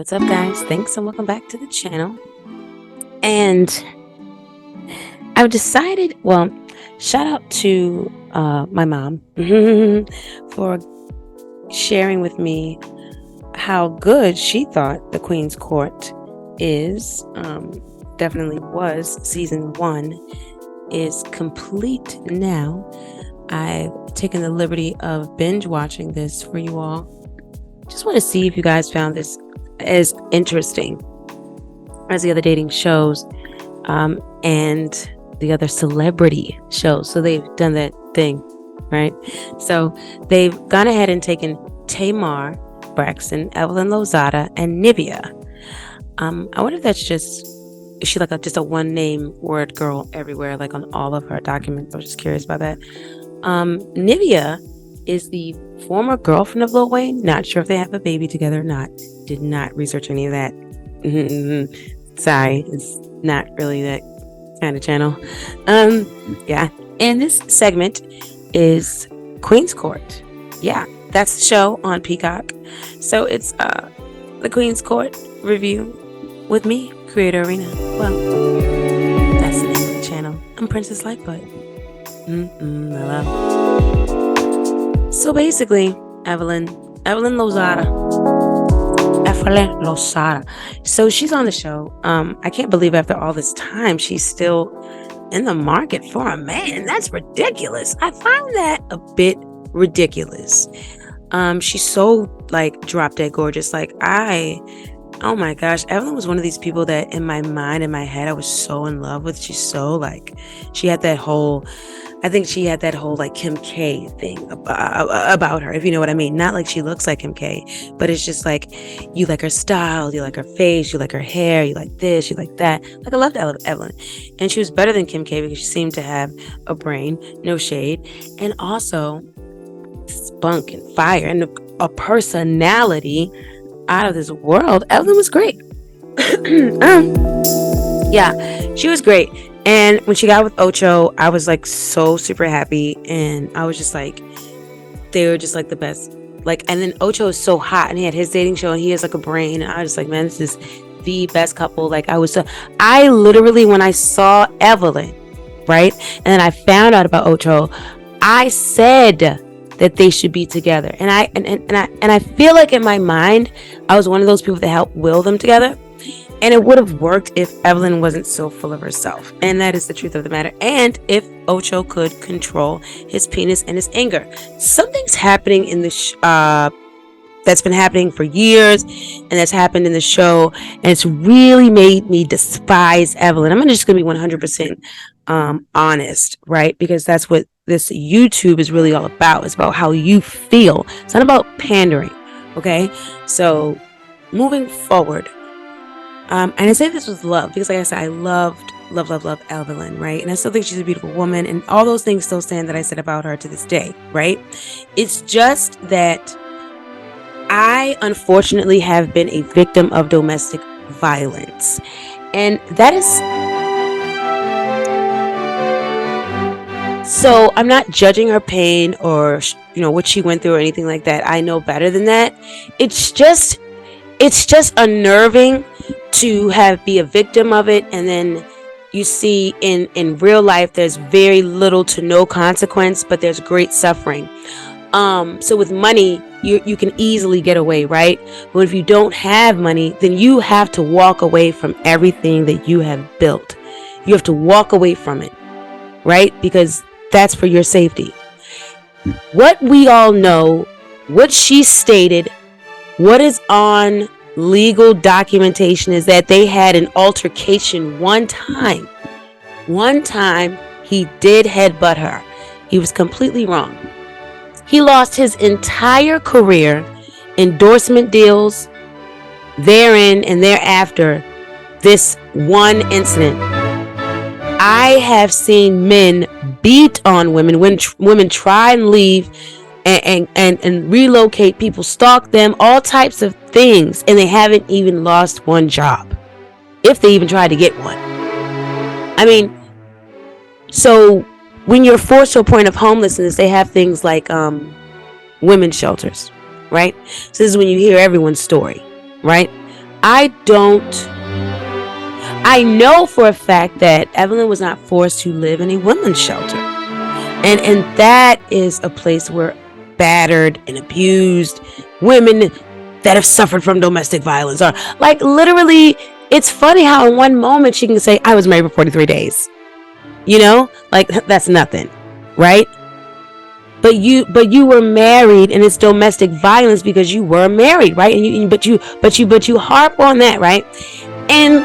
What's up, guys? Thanks and welcome back to the channel. And I've decided, well, shout out to my mom for sharing with me how good she thought The Queen's Court is. Definitely was. Season 1 is complete now. I've taken the liberty of binge watching this for you all. Just want to see if you guys found this as interesting as the other dating shows and the other celebrity shows. So they've done that thing, right? So they've gone ahead and taken Tamar Braxton, Evelyn Lozada, and Nivea. I wonder if that's is she like just a one name word girl everywhere, like on all of her documents? I was just curious about that. Nivea is the former girlfriend of Lil Wayne. Not sure if they have a baby together or not. Did not research any of that. Sorry, it's not really that kind of channel. Yeah. And this segment is Queen's Court. Yeah, that's the show on Peacock. So it's the Queen's Court review with me, Creator Arena. Well, that's the name of the channel. I'm Princess Lightfoot. I love it. So basically, Evelyn Lozada. So she's on the show. I can't believe after all this time she's still in the market for a man. That's ridiculous. I find that a bit ridiculous. She's so like drop dead gorgeous. Oh my gosh, Evelyn was one of these people that in my mind, in my head, I was so in love with. She's so like, she had that whole like Kim K thing about her, if you know what I mean. Not like she looks like Kim K, but it's just like, you like her style, you like her face, you like her hair, you like this, you like that. Like, I loved Evelyn. And she was better than Kim K because she seemed to have a brain, no shade, and also spunk and fire and a personality out of this world. Evelyn was great. Yeah, she was great. And when she got with Ocho, I was like so super happy, and I was just like, they were just like the best. Like, and then Ocho is so hot, and he had his dating show, and he has like a brain, and I was like, man, this is the best couple. Like, I literally, when I saw Evelyn, right, and then I found out about Ocho, I said that they should be together, and I feel like in my mind, I was one of those people that helped will them together. And it would have worked if Evelyn wasn't so full of herself. And that is the truth of the matter. And if Ocho could control his penis and his anger. Something's happening in the that's been happening for years, and that's happened in the show, and it's really made me despise Evelyn. I'm just going to be 100% honest, right? Because that's what this YouTube is really all about. It's about how you feel. It's not about pandering, okay? So moving forward, and I say this with love because, like I said, I love Evelyn, right? And I still think she's a beautiful woman, and all those things still stand that I said about her to this day, right? It's just that I unfortunately have been a victim of domestic violence, and that is so I'm not judging her pain or what she went through or anything like that. I know better than that. It's just unnerving to be a victim of it, and then you see in real life there's very little to no consequence, but there's great suffering. So with money, you can easily get away, right? But if you don't have money, then you have to walk away from everything that you have built. You have to walk away from it, right? Because that's for your safety. What we all know, what she stated, what is on legal documentation is that they had an altercation one time. One time he did headbutt her. He was completely wrong. He lost his entire career, endorsement deals, therein and thereafter this one incident. I have seen men beat on women when women try and leave and relocate, people stalk them, all types of things, and they haven't even lost one job, if they even tried to get one. I mean, so when you're forced to a point of homelessness, they have things like women's shelters, right? So this is when you hear everyone's story, right? I know for a fact that Evelyn was not forced to live in a women's shelter. And that is a place where battered and abused women that have suffered from domestic violence are. Like, literally, it's funny how in one moment she can say, I was married for 43 days. You know? Like, that's nothing. Right? But you were married, and it's domestic violence because you were married, right? And but you harp on that, right? And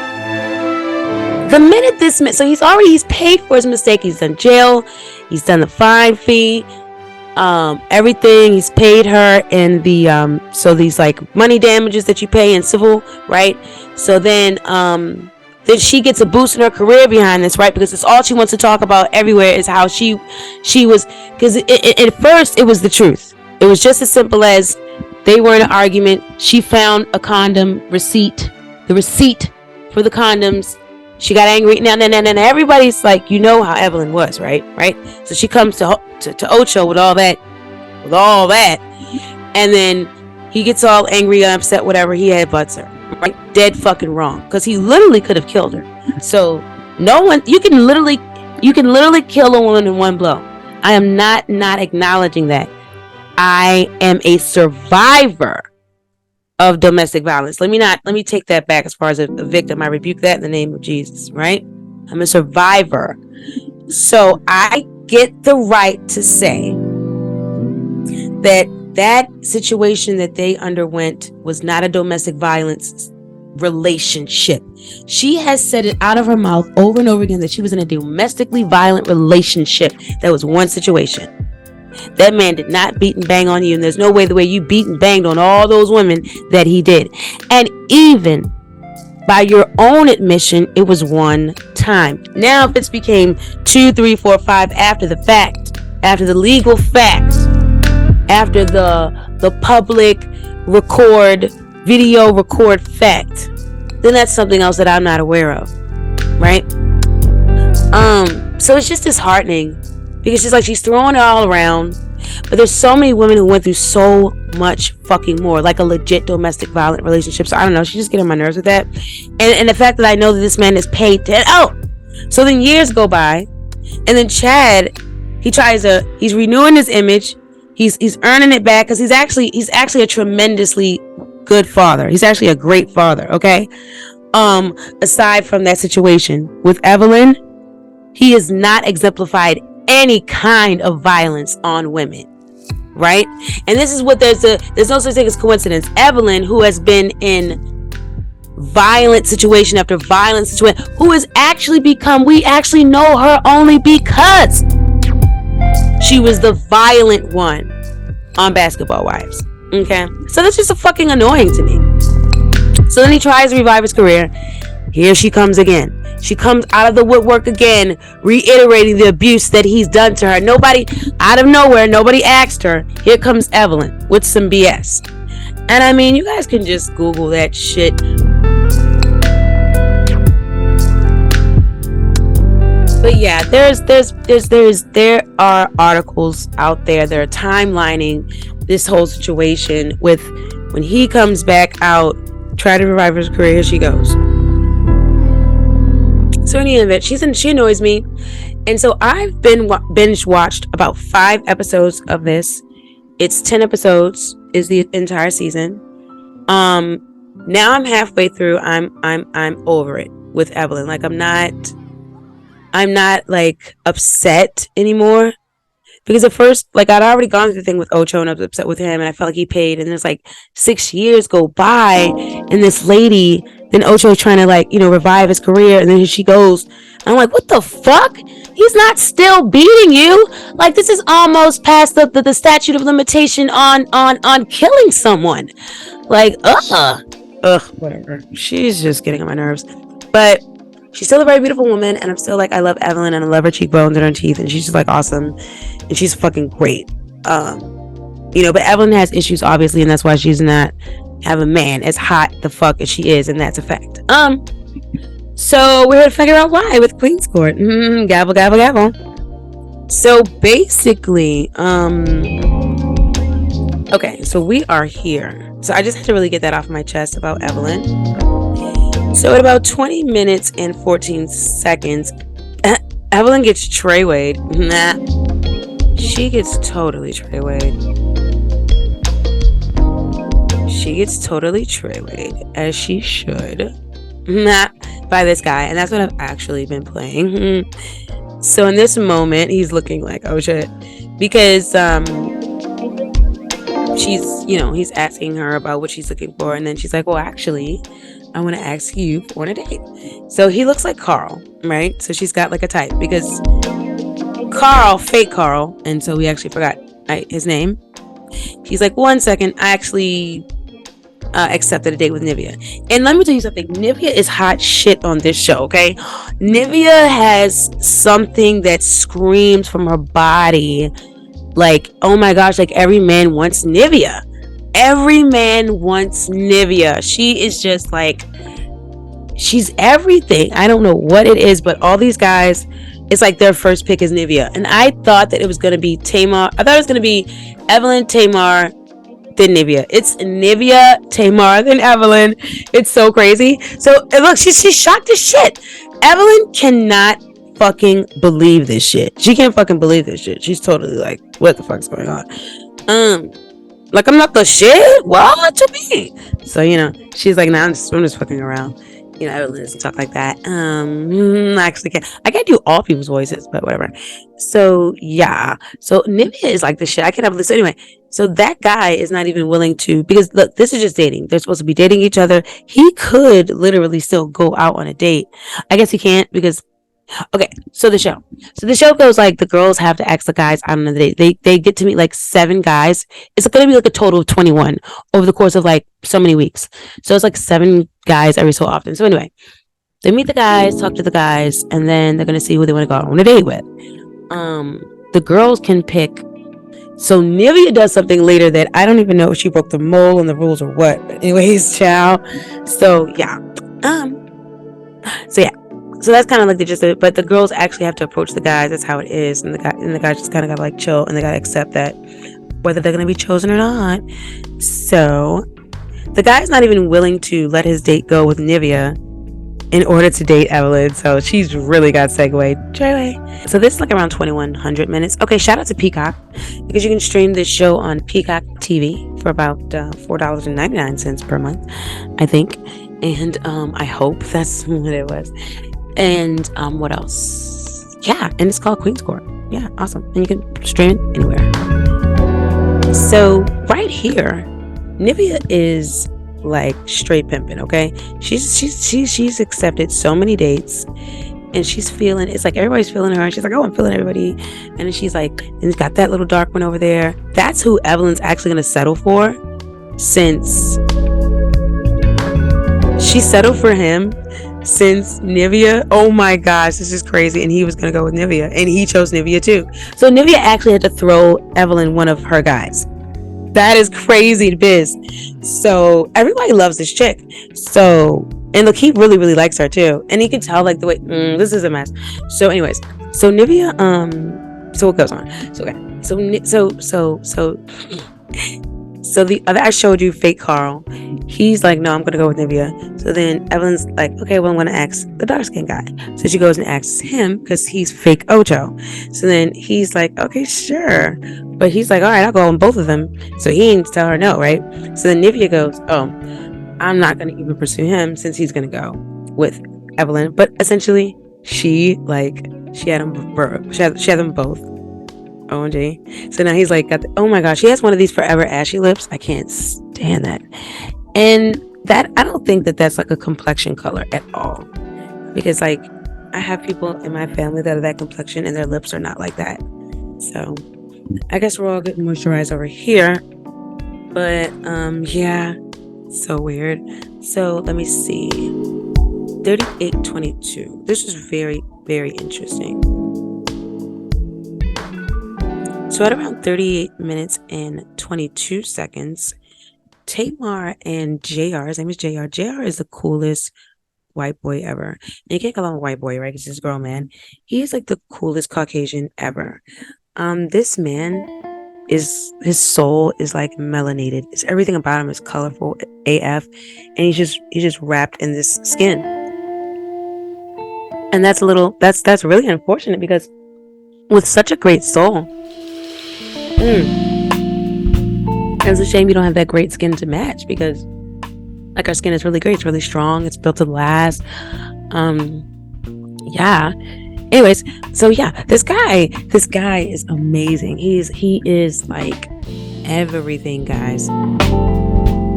the minute so he's paid for his mistake. He's done jail, he's done the fine fee, everything. He's paid her in the so these like money damages that you pay in civil, right? So then she gets a boost in her career behind this, right? Because it's all she wants to talk about everywhere is how she was, because at first it was the truth. It was just as simple as they were in an argument. She found a condom receipt, the receipt for the condoms. She got angry. Now everybody's like, you know how Evelyn was, right? So she comes to Ocho with all that, and then he gets all angry, upset, whatever. He headbutts her. Right? Dead fucking wrong, because he literally could have killed her. So no one, you can literally kill a woman in one blow. I am not acknowledging that. I am a survivor of domestic violence. Let me take that back. As far as a victim, I rebuke that in the name of Jesus, right? I'm a survivor. So I get the right to say that situation that they underwent was not a domestic violence relationship. She has said it out of her mouth over and over again that she was in a domestically violent relationship. That was one situation. That man did not beat and bang on you, and there's no way the way you beat and banged on all those women that he did. And even by your own admission, it was one time. Now if it's became 2, 3, 4, 5 after the fact, after the legal fact, after the public video record fact, then that's something else that I'm not aware of, right? So it's just disheartening, because it's like she's throwing it all around, but there's so many women who went through so much fucking more, like a legit domestic violent relationship. So I don't know, she's just getting on my nerves with that, and the fact that I know that this man is paid so then years go by, and then Chad, he's renewing his image. He's earning it back, because he's actually a tremendously good father. He's actually a great father, okay? Aside from that situation with Evelyn, he has not exemplified any kind of violence on women, right? And this is what there's no such thing as coincidence. Evelyn, who has been in violent situation after violent situation, who has actually we actually know her only because she was the violent one on Basketball Wives. Okay? So that's just fucking annoying to me. So then he tries to revive his career. Here she comes again. She comes out of the woodwork again, reiterating the abuse that he's done to her. Nobody, out of nowhere, nobody asked her. Here comes Evelyn with some BS. And I mean, you guys can just Google that shit. But yeah, there are articles out there that are timelining this whole situation with when he comes back out, trying to revive his career. Here she goes. So in the end of it, she annoys me, and so I've been binge watched about 5 episodes of this. It's 10 episodes is the entire season. Now I'm halfway through. I'm over it with Evelyn. Like I'm not like upset anymore, because at first, like, I'd already gone through the thing with Ocho and I was upset with him, and I felt like he paid, and there's like 6 years go by, and this lady, then Ocho is trying to, like, you know, revive his career, and then here she goes. I'm like, what the fuck? He's not still beating you. Like, this is almost past the statute of limitation on killing someone. Like, whatever. She's just getting on my nerves. But she's still a very beautiful woman, and I'm still like, I love Evelyn, and I love her cheekbones and her teeth, and she's just like awesome, and she's fucking great. You know, but Evelyn has issues, obviously, and that's why she's not have a man as hot the fuck as she is, and that's a fact. So we're here to figure out why with Queen's Court. Gavel, gavel, gavel. So basically, okay, so we are here So I just had to really get that off my chest about Evelyn. So at about 20 minutes and 14 seconds, Evelyn gets Treywayed. Nah, she gets totally Treywayed. She gets totally Treywayed, as she should. Nah, by this guy, and that's what I've actually been playing. So in this moment, he's looking like, oh shit, because she's, he's asking her about what she's looking for, and then she's like, well, actually, I want to ask you for a date. So he looks like Carl, right? So she's got like a type, because fake Carl, and so we actually forgot his name. He's like, 1 second, I actually accepted a date with Nivea. And let me tell you something, Nivea is hot shit on this show, okay? Nivea has something that screams from her body, like, oh my gosh, like every man wants Nivea. Every man wants Nivea. She is just like, she's everything. I don't know what it is, but all these guys, it's like their first pick is Nivea. And I thought that it was going to be Tamar. I thought it was going to be Evelyn, Tamar, then Nivea. It's Nivea, Tamar, then Evelyn. It's so crazy. So look, she's shocked as shit. Evelyn cannot fucking believe this shit. She can't fucking believe this shit. She's totally like, what the fuck's going on? Like, I'm not the shit? What to me? So, she's like, nah, I'm just fucking around. Evelyn doesn't talk like that. I actually can't. I can't do all people's voices, but whatever. So, yeah. So, Nivea is like the shit. I cannot believe. So, anyway. So, that guy is not even willing to, because, look, this is just dating. They're supposed to be dating each other. He could literally still go out on a date. I guess he can't because, okay, so the show goes like the girls have to ask the guys out on a date. They get to meet like 7 guys. It's going to be like a total of 21 over the course of like so many weeks. So it's like 7 guys every so often. So anyway, they meet the guys, talk to the guys, and then they're going to see who they want to go on a date with. The girls can pick. So Nivea does something later that I don't even know if she broke the mold and the rules or what. But anyways, ciao. So yeah. So yeah. So that's kind of like the gist of it, but the girls actually have to approach the guys. That's how it is, and the guys just kind of gotta like chill, and they gotta accept that whether they're gonna be chosen or not. So the guy's not even willing to let his date go with Nivea in order to date Evelyn. So she's really got segued. So this is like around 2100 minutes. Okay, shout out to Peacock, because you can stream this show on Peacock TV for about $4.99 per month, I think, and I hope that's what it was. And what else? Yeah, and it's called Queen's Court. Yeah, awesome. And you can stream it anywhere. So right here, Nivea is like straight pimping, okay? She's accepted so many dates, and she's feeling, it's like everybody's feeling her, and she's like, oh, I'm feeling everybody. And then she's like, and it's got that little dark one over there. That's who Evelyn's actually gonna settle for, since she settled for him. Since Nivea, oh my gosh, this is crazy, and he was gonna go with Nivea, and he chose Nivea too. So Nivea actually had to throw Evelyn one of her guys. That is crazy biz. So everybody loves this chick. So, and look, he really, really likes her too, and he can tell like the way this is a mess. So anyways, so Nivea, so what goes on? So okay, so the other, I showed you fake Carl. He's like, no, I'm gonna go with Nivea. So then Evelyn's like, okay, well, I'm gonna ask the dark skinned guy. So she goes and asks him because he's fake Ocho. So then he's like, okay, sure. But he's like, all right, I'll go on both of them. So he ain't tell her no, right? So then Nivea goes, oh, I'm not gonna even pursue him since he's gonna go with Evelyn. But essentially, she had them both. OMG. So now he's like, oh my gosh, he has one of these forever ashy lips. I can't stand that. And that, I don't think that that's like a complexion color at all, because like I have people in my family that are that complexion and their lips are not like that. So I guess we're all getting moisturized over here, but yeah, so weird. So let me see, 3822. This is very, very interesting. So at around 38 minutes and 22 seconds, Tamar and JR, his name is JR. JR is the coolest white boy ever. And you can't call him a white boy, right? Because he's a girl man. He is like the coolest Caucasian ever. This man, his soul is like melanated. It's everything about him is colorful AF, and he's just wrapped in this skin. And that's really unfortunate, because with such a great soul, it's a shame you don't have that great skin to match, because like our skin is really great. It's really strong. It's built to last. Yeah. Anyways, so yeah, this guy is amazing. He is like everything, guys.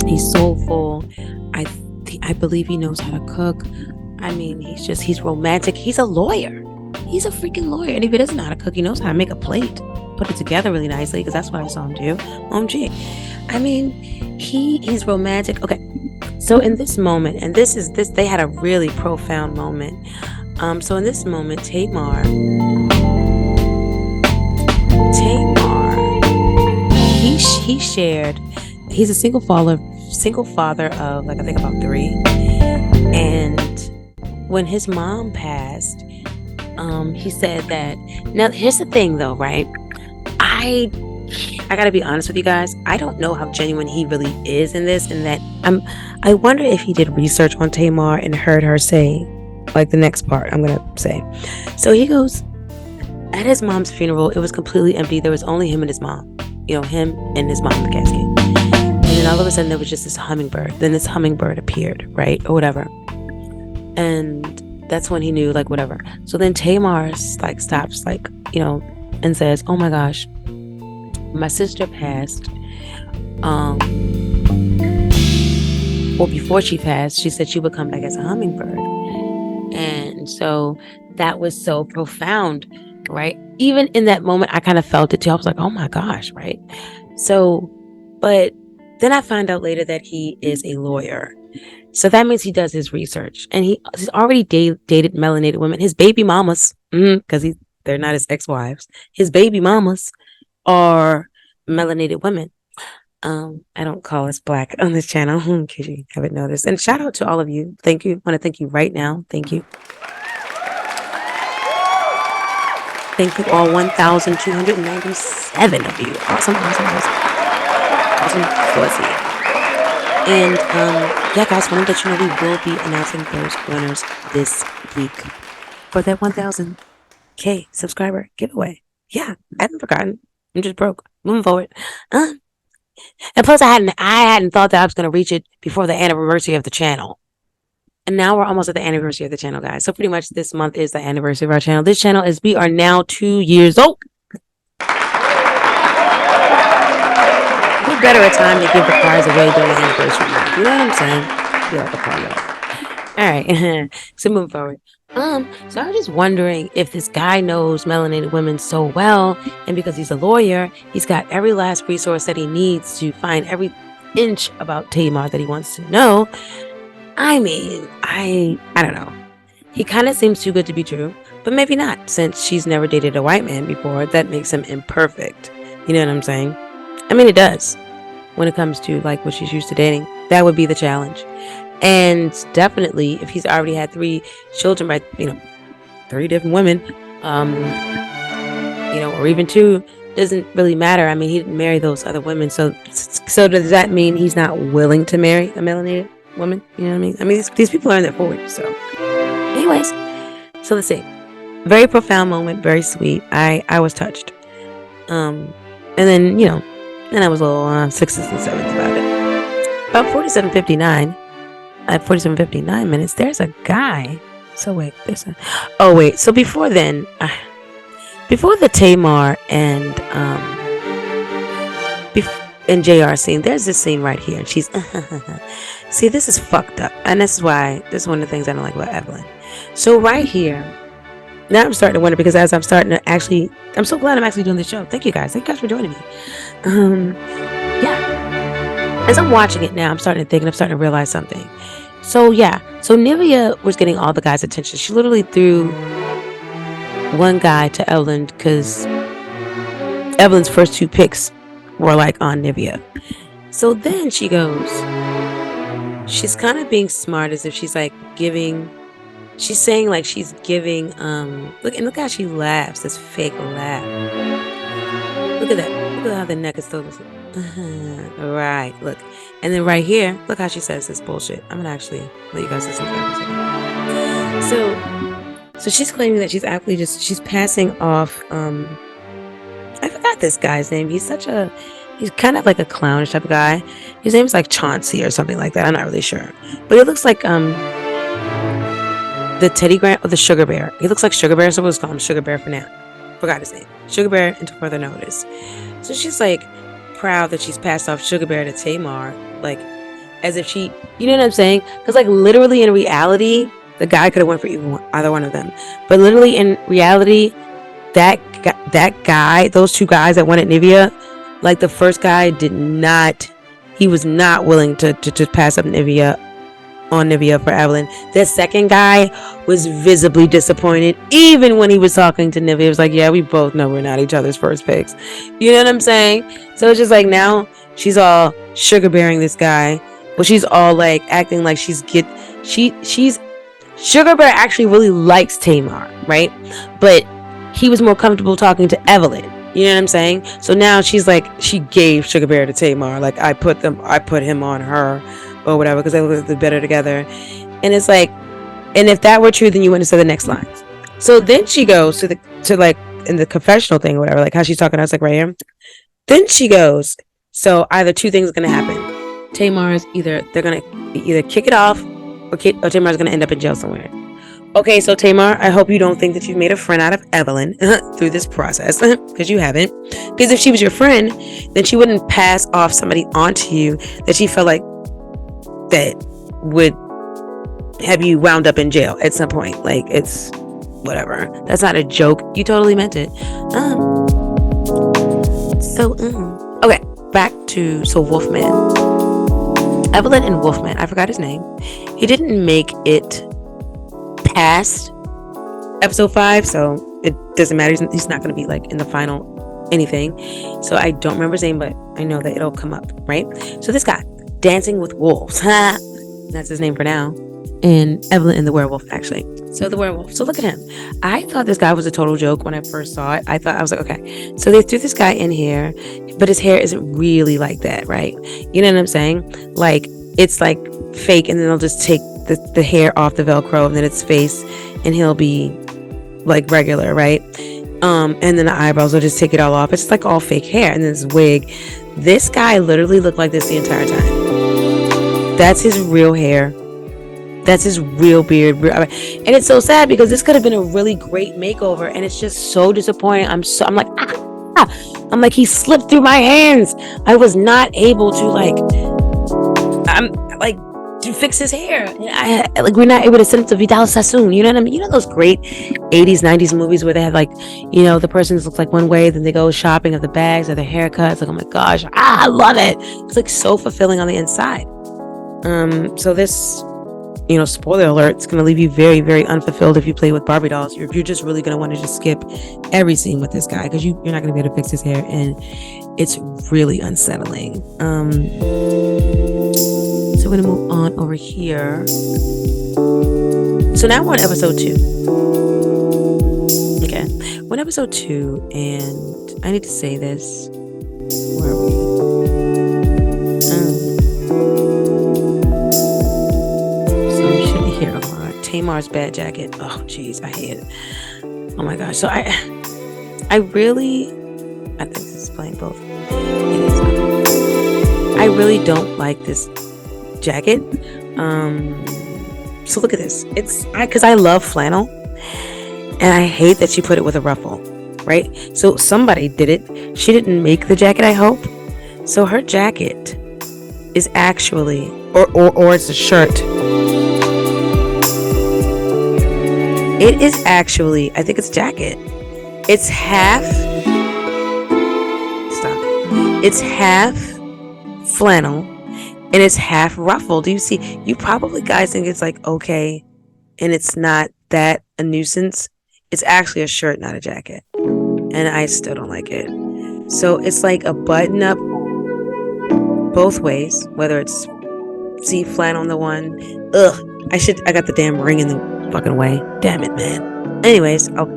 He's soulful. I believe he knows how to cook. I mean, he's romantic. He's a lawyer. He's a freaking lawyer. And if he doesn't know how to cook, he knows how to make a plate, put it together really nicely, because that's what I saw him do. OMG. I mean, he's romantic. Okay. So in this moment, and they had a really profound moment. So in this moment, Tamar, he shared, he's a single father of, like, I think about 3. And when his mom passed, he said that, now here's the thing though, right? I gotta be honest with you guys. I don't know how genuine he really is in this, and that I wonder if he did research on Tamar and heard her say, like, the next part I'm gonna say. So he goes, at his mom's funeral, it was completely empty. There was only him and his mom. Him and his mom in the casket. And then all of a sudden there was just this hummingbird. Then this hummingbird appeared, right? Or whatever. And that's when he knew, like, whatever. So then Tamar like stops, like, and says, oh my gosh, my sister passed. Well, before she passed, she said she would come back as a hummingbird. And so that was so profound, right? Even in that moment, I kind of felt it too. I was like, oh my gosh, right? So, but then I find out later that he is a lawyer. So that means he does his research, and he's already dated melanated women. His baby mamas, because they're not his ex-wives. His baby mamas are melanated women. I don't call us black on this channel, in case you haven't noticed. And shout out to all of you. Thank you. I want to thank you right now. Thank you. Thank you all, 1,297 of you. Awesome. Fuzzy. And yeah, guys, wanted to let you know we will be announcing those winners this week for that 1,000K subscriber giveaway. Yeah, I haven't forgotten. I'm just broke. Moving forward. And plus, I hadn't thought that I was going to reach it before the anniversary of the channel. And now we're almost at the anniversary of the channel, guys. So pretty much this month is the anniversary of our channel. This channel we are now 2 years old. What better a time to give the prize away during the anniversary month? You know what I'm saying? Yeah, the party. All right. So moving forward. So I was just wondering if this guy knows melanated women so well, and because he's a lawyer, he's got every last resource that he needs to find every inch about Tamar that he wants to know. I mean, I don't know. He kind of seems too good to be true, but maybe not, since she's never dated a white man before. That makes him imperfect. You know what I'm saying? I mean, it does. When it comes to, like, what she's used to dating, that would be the challenge. And definitely, if he's already had 3 children by, 3 different women, or even 2, doesn't really matter. I mean, he didn't marry those other women. So does that mean he's not willing to marry a melanated woman? You know what I mean? I mean, these people are in their 40s. So anyways, so let's see. Very profound moment. Very sweet. I was touched. And then, then I was a little 6th and 7th about it. About 47:59. At 47:59 minutes, there's a guy. So wait, so before then, before the Tamar and JR scene, there's this scene right here, and she's see, this is fucked up, and this is one of the things I don't like about Evelyn. So right here, now I'm starting to wonder, because as I'm starting to actually, I'm so glad I'm actually doing this show. Thank you guys for joining me. Yeah. As I'm watching it now, I'm starting to realize something. So yeah, so Nivea was getting all the guys' attention. She literally threw one guy to Evelyn, because Evelyn's first 2 picks were like on Nivea. So then she goes, she's kind of being smart, as if she's like she's saying like she's giving, look how she laughs, this fake laugh. Look at that. Look at how the neck is still. Right. Look. And then right here, look how she says this bullshit. I'm gonna actually let you guys listen to that for a second. So she's claiming that she's actually she's passing off. I forgot this guy's name. He's kind of like a clownish type of guy. His name's like Chauncey or something like that. I'm not really sure, but it looks like the Teddy Grant or the Sugar Bear. He looks like Sugar Bear, so we'll just call him Sugar Bear for now. Forgot his name. Sugar Bear until further notice. So she's like proud that she's passed off Sugar Bear to Tamar, like as if she, you know what I'm saying? Because like literally in reality, the guy could have went for either one of them, but literally in reality, that guy, those two guys that went at Nivea, like the first guy he was not willing to pass up Nivea for Evelyn. The second guy was visibly disappointed, even when he was talking to Nivea. He was like, yeah, we both know we're not each other's first picks. You know what I'm saying? So it's just like now she's all sugar bearing this guy, but she's all like acting like she's Sugar Bear actually really likes Tamar, right? But he was more comfortable talking to Evelyn. You know what I'm saying? So now she's like, she gave Sugar Bear to Tamar. Like I put him on her or whatever, because they look better together. And it's like, and if that were true, then you wouldn't have said the next lines. So then she goes to like in the confessional thing or whatever, like how she's talking, I was like right here. Then she goes, so either two things are going to happen. Tamar's they're going to either kick it off or Tamar's going to end up in jail somewhere. Okay, so Tamar, I hope you don't think that you've made a friend out of Evelyn through this process, because you haven't. Because if she was your friend, then she wouldn't pass off somebody onto you that she felt like that would have you wound up in jail at some point. Like, it's whatever. That's not a joke. You totally meant it. Okay, back to Wolfman. Evelyn and Wolfman. I forgot his name. He didn't make it past episode 5, so it doesn't matter. He's not going to be like in the final anything. So I don't remember his name, but I know that it'll come up, right? So this guy, Dancing with Wolves. That's his name for now. And Evelyn and the werewolf, actually. So the werewolf. So look at him. I thought this guy was a total joke when I first saw it. I was like, okay. So they threw this guy in here, but his hair isn't really like that, right? You know what I'm saying? Like, it's like fake, and then they'll just take the hair off the Velcro, and then it's face, and he'll be like regular, right? And then the eyebrows will just take it all off. It's like all fake hair, and then this wig. This guy literally looked like this the entire time. That's his real hair. That's his real beard. And it's so sad because this could have been a really great makeover, and it's just so disappointing. I'm like, I'm like, he slipped through my hands. I was not able to fix his hair. We're not able to send him to Vidal Sassoon. You know what I mean? You know those great 80s, 90s movies where they have, like, you know, the person looks like one way, then they go shopping of the bags or the haircuts. Like, oh my gosh, I love it. It's like so fulfilling on the inside. So this, you know, spoiler alert, it's going to leave you very, very unfulfilled if you play with Barbie dolls. You're just really going to want to just skip every scene with this guy, because you're not going to be able to fix his hair, and it's really unsettling. So we're going to move on over here. So now we're on episode 2. Okay. We're on episode 2, and I need to say this. Where are we? So you should be here. Tamar's bad jacket. Oh, jeez. I hate it. Oh, my gosh. So I think this is playing both. I really don't like this jacket. So look at this. Because I love flannel, and I hate that she put it with a ruffle, right? So somebody did it. She didn't make the jacket, I hope. So her jacket is actually, or it's a shirt. It is actually, I think it's jacket. It's half. Stop. It's half flannel, and it's half ruffle. Do you see? You probably guys think it's like okay, and it's not that a nuisance. It's actually a shirt, not a jacket, and I still don't like it. So it's like a button up both ways, whether it's flannel on the one. I got the damn ring in the fucking way. Damn it, man. Anyways, I'll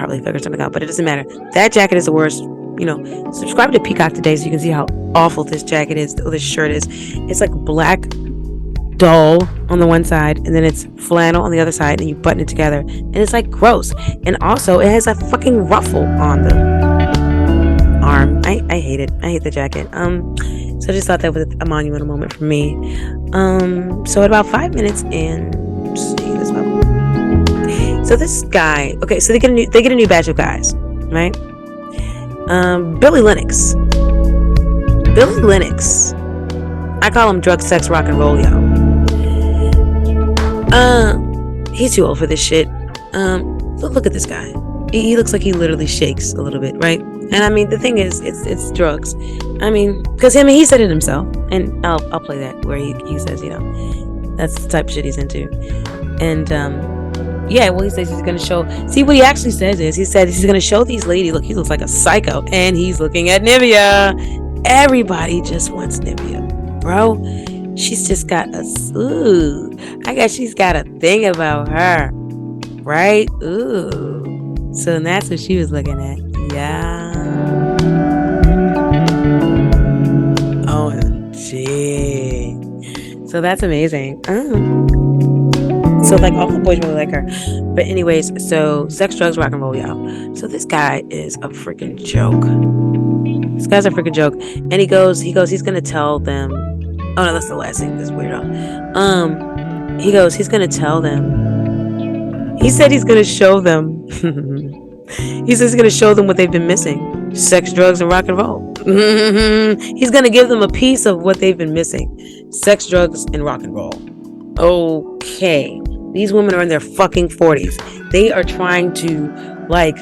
probably figured something out, but it doesn't matter. That jacket is the worst. You know, subscribe to Peacock today so you can see how awful this jacket is, or this shirt is. It's like black dull on the one side, and then it's flannel on the other side, and you button it together, and it's like gross. And also it has a fucking ruffle on the arm. I hate it. I hate the jacket. So I just thought that was a monumental moment for me. So at about 5 minutes and see this level. So this guy, okay, so they get a new batch of guys, right? Billy Lennox. I call him drug, sex, rock and roll, yo. He's too old for this shit. Look at this guy. He looks like he literally shakes a little bit, right? And I mean, the thing is, it's drugs. I mean, because he said it himself, and I'll play that where he says, you know, that's the type of shit he's into. And yeah, well, he says he's gonna show. See, what he actually says is, he said he's gonna show these ladies. Look, he looks like a psycho, and he's looking at Nivea. Everybody just wants Nivea, bro. She's just got a ooh. I guess she's got a thing about her, right? Ooh. So that's what she was looking at. Yeah. OMG. So that's amazing. So like all the boys really like her. But anyways, so sex, drugs, rock and roll, y'all. So this guy is a freaking joke. This guy's a freaking joke. And he goes, he's gonna tell them. Oh no, that's the last thing, this weirdo. He's gonna tell them. He said he's gonna show them. He says he's gonna show them what they've been missing. Sex, drugs, and rock and roll. He's gonna give them a piece of what they've been missing. Sex, drugs, and rock and roll. Okay. These women are in their fucking 40s. They are trying to, like,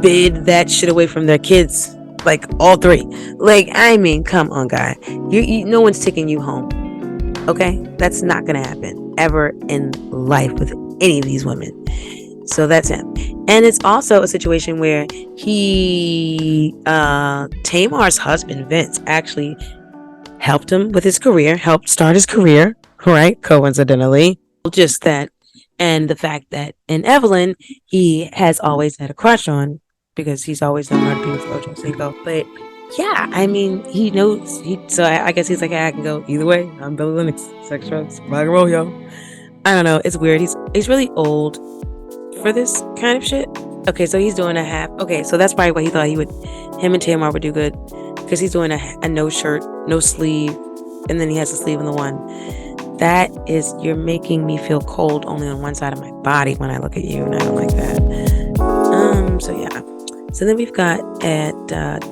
bid that shit away from their kids. Like, all three. Like, I mean, come on, guy. No one's taking you home. Okay? That's not gonna happen ever in life with any of these women. So that's him. And it's also a situation where Tamar's husband, Vince, actually helped him with his career, helped start his career, right? Coincidentally. Just that. And the fact that in Evelyn, he has always had a crush on, because he's always known her to be with Ocho Cinco. But yeah, I mean, he knows. So I guess he's like, hey, I can go either way. I'm Billy Lennox. Sex, drugs, rock and roll, yo. I don't know. It's weird. He's really old for this kind of shit. Okay, so he's doing a half. Okay, so that's probably why he thought him and Tamar would do good, because he's doing a no shirt, no sleeve, and then he has a sleeve in the one. That is, you're making me feel cold only on one side of my body when I look at you, and I don't like that. So yeah. So then we've got at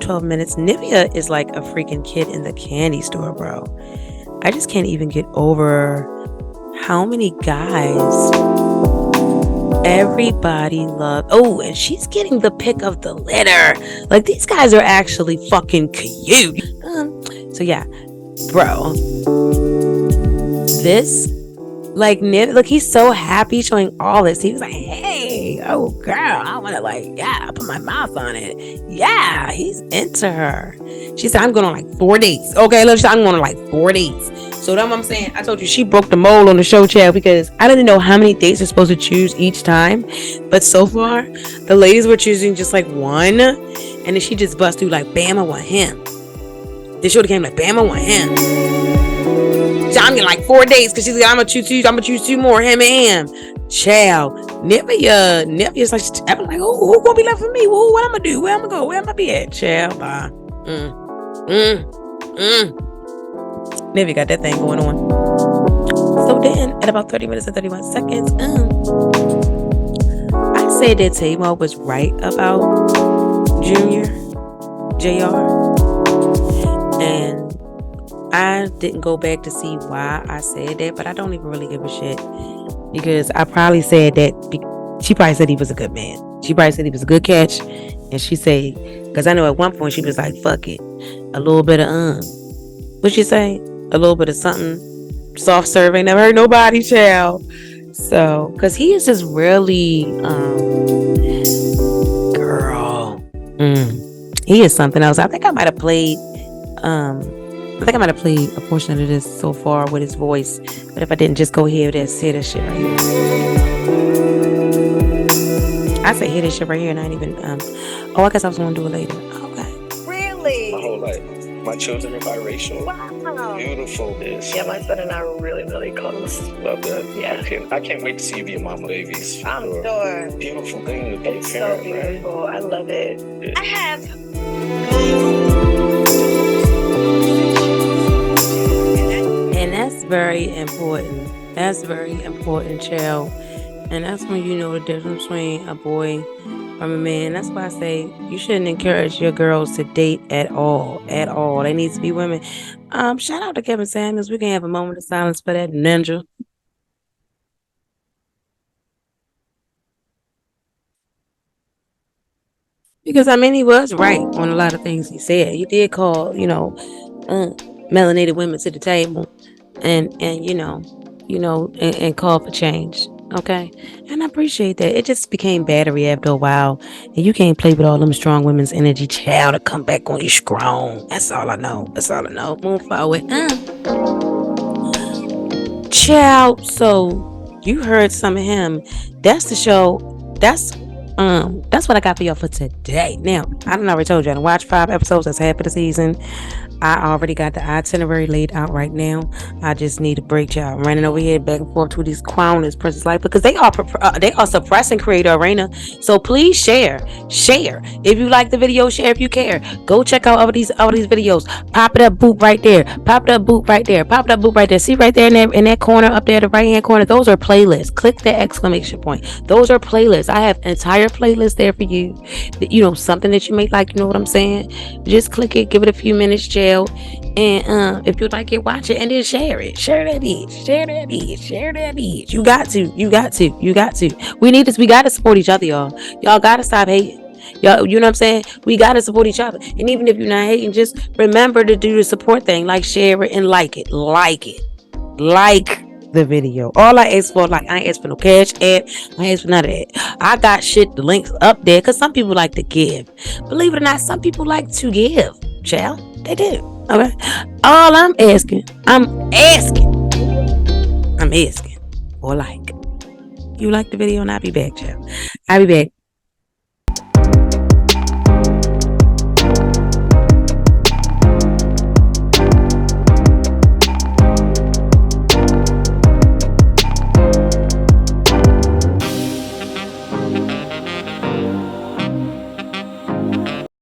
12 minutes, Nivea is like a freaking kid in the candy store, bro. I just can't even get over how many guys everybody loves. Oh, and she's getting the pick of the litter. Like, these guys are actually fucking cute. So yeah, bro. This, like, look, he's so happy showing all this. He was like, hey, oh girl, I want to, like, yeah, put my mouth on it. Yeah, he's into her. She said, I'm going on like 4 dates. Okay, look, I'm going on like 4 dates. So that's what I'm saying. I told you she broke the mold on the show, chat, because I didn't know how many dates they're supposed to choose each time. But so far, the ladies were choosing just like one, and then she just bust through like, bam, I want him. This show came like, bam, I want him. So I'm getting like 4 dates, because she's like, I'm gonna choose two more, him and him. Child, Nivea's like, I'm like, who gonna be left for me? What I'm gonna do? Where I'm gonna go? Where I'm gonna be at? Child, bye. Nivea got that thing going on. So then, at about 30 minutes and 31 seconds, I say that Tamar was right about JR. And I didn't go back to see why I said that, but I don't even really give a shit, because I probably said that she probably said he was a good man. She probably said he was a good catch, and she said, because I know at one point she was like, fuck it, a little bit of what'd she say? A little bit of something soft serve, ain't never hurt nobody, child. So, because he is just really girl, he is something else. I think I might have played a portion of this so far with his voice, but if I didn't, just go here, say that shit right here. I say hear this shit right here, and I ain't even. Oh, I guess I was gonna do it later. Okay. Really? My whole life. My children are biracial. Wow. Beautiful. Yes. Yeah, my son and I were really, really close. Love that. Yeah. I can't wait to see you be a mama babies. I'm sure. Beautiful thing to be a It's so parent, beautiful. I love it. Yeah. I have. And that's very important. That's very important, child. And that's when you know the difference between a boy from a man. That's why I say you shouldn't encourage your girls to date at all. At all. They need to be women. Shout out to Kevin Samuels. We can have a moment of silence for that ninja. Because I mean he was right on a lot of things he said. He did call, melanated women to the table and and call for change. Okay. And I appreciate that. It just became battery after a while. And you can't play with all them strong women's energy, child, to come back on you strong. That's all I know. That's all I know. Move forward. Child, so you heard some of him. That's the show. That's what I got for y'all for today. Now, I done already told you I done watched 5 episodes. That's half of the season. I already got the itinerary laid out right now. I just need a break, y'all. I'm running over here back and forth to these Crowners, Princess Life, because they are suppressing Creator Arena. So please share. If you like the video, share if you care. Go check out all these videos. Pop it up, boop right there. Pop it up, boop right there. Pop it up, boop right there. See right there in that corner up there, the right hand corner. Those are playlists. Click that exclamation point. Those are playlists. I have entire playlists there for you. Something that you may like. You know what I'm saying? Just click it. Give it a few minutes, jail. And if you like it, watch it and then share it. Share that bitch. You got to. We need this. We gotta support each other, y'all. Y'all gotta stop hating. Y'all, you know what I'm saying? We gotta support each other. And even if you're not hating, just remember to do the support thing. Like, share it and like it. Like the video. All I ask for, I ain't ask for no cash app. I ain't ask for none of that. I got the links up there because some people like to give. Believe it or not, some people like to give. Child, they do. Okay. All I'm asking for like. You like the video and I'll be back, child. I'll be back.